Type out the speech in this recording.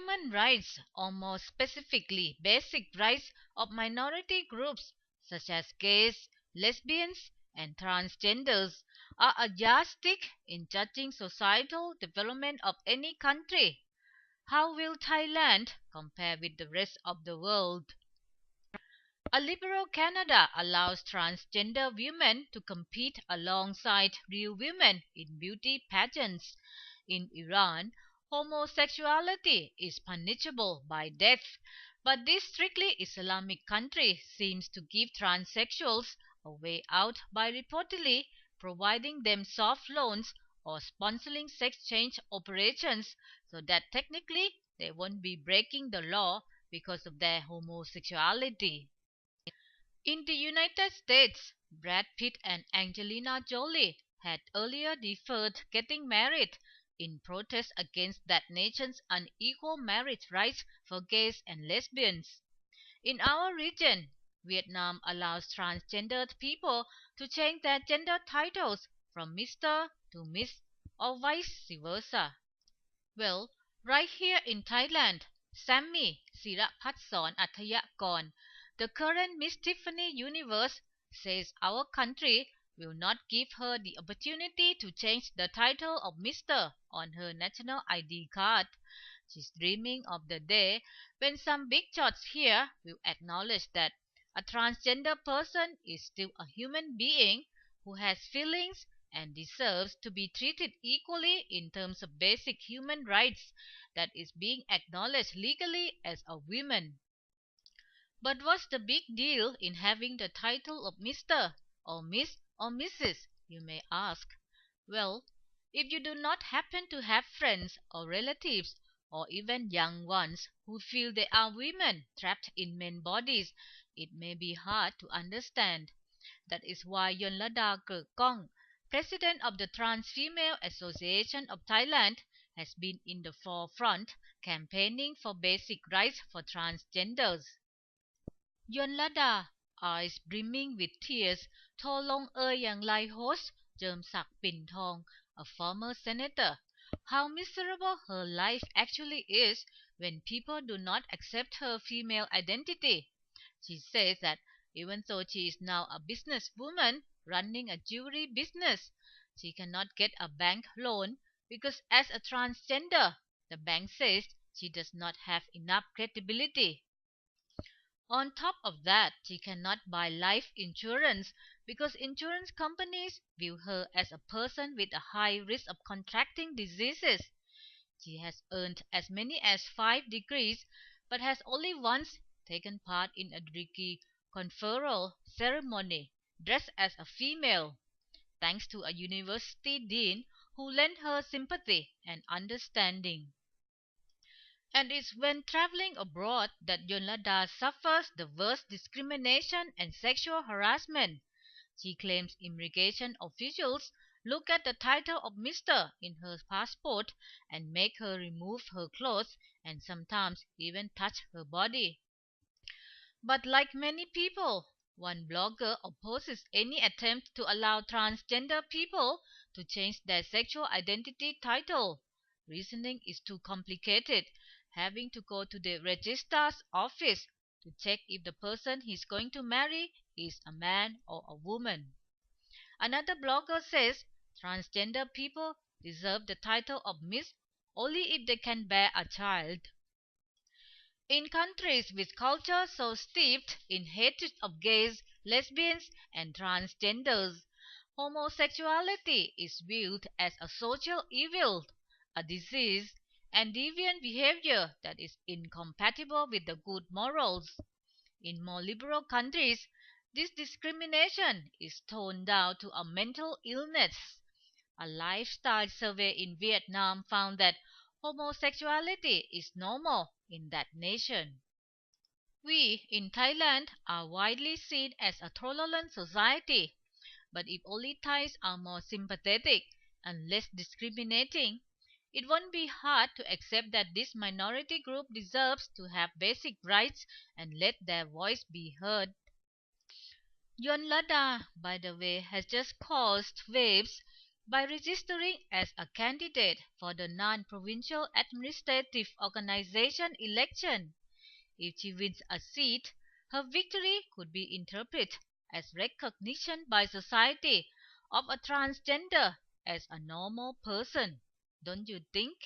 human rights, or more specifically basic rights of minority groups such as gays, lesbians, and transgenders, are a yardstick in judging societal development of any country. How will Thailand compare with the rest of the world? A liberal Canada allows transgender women to compete alongside real women in beauty pageants. In Iran, homosexuality is punishable by death, but this strictly Islamic country seems to give transsexuals a way out by reportedly providing them soft loans or sponsoring sex change operations so that technically they won't be breaking the law because of their homosexuality. In the United States, Brad Pitt and Angelina Jolie had earlier deferred getting married in protest against that nation's unequal marriage rights for gays and lesbians. In our region, Vietnam allows transgendered people to change their gender titles from Mr. to Miss or vice versa. Well, right here in Thailand, Sammy Sirapathsorn Athayakon, the current Miss Tiffany Universe, says our country will not give her the opportunity to change the title of Mr. on her national ID card. She's dreaming of the day when some big shots here will acknowledge that a transgender person is still a human being who has feelings and deserves to be treated equally in terms of basic human rights that is being acknowledged legally as a woman. But what's the big deal in having the title of Mr. or Miss or Mrs., you may ask? Well, if you do not happen to have friends or relatives or even young ones who feel they are women trapped in men bodies, it may be hard to understand. That is why Yonlada Kerkong, president of the Trans Female Association of Thailand, has been in the forefront campaigning for basic rights for transgenders. Yonlada, eyes brimming with tears, โทรลงอย่างไร host เจิมศักดิ์ปิ่นทอง a former senator, how miserable her life actually is when people do not accept her female identity. She says that even though she is now a businesswoman running a jewelry business, she cannot get a bank loan because as a transgender, the bank says she does not have enough credibility. On top of that, she cannot buy life insurance because insurance companies view her as a person with a high risk of contracting diseases. She has earned as many as 5 degrees but has only once taken part in a degree conferral ceremony dressed as a female, thanks to a university dean who lent her sympathy and understanding. And it's when traveling abroad that Yonlada suffers the worst discrimination and sexual harassment. She claims immigration officials look at the title of Mr. in her passport and make her remove her clothes and sometimes even touch her body. But like many people, one blogger opposes any attempt to allow transgender people to change their sexual identity title. Reasoning is too complicated, having to go to the registrar's office to check if the person he's going to marry is a man or a woman. Another blogger says transgender people deserve the title of Miss only if they can bear a child. In countries with culture so steeped in hatred of gays, lesbians, and transgenders, homosexuality is viewed as a social evil, a disease, and deviant behavior that is incompatible with the good morals. In more liberal countries, this discrimination is toned down to a mental illness. A lifestyle survey in Vietnam found that homosexuality is normal in that nation. We in Thailand are widely seen as a tolerant society, but if only Thais are more sympathetic and less discriminating, it won't be hard to accept that this minority group deserves to have basic rights and let their voice be heard. Yonlada, by the way, has just caused waves by registering as a candidate for the non-provincial administrative organization election. If she wins a seat, her victory could be interpreted as recognition by society of a transgender as a normal person. Don't you think?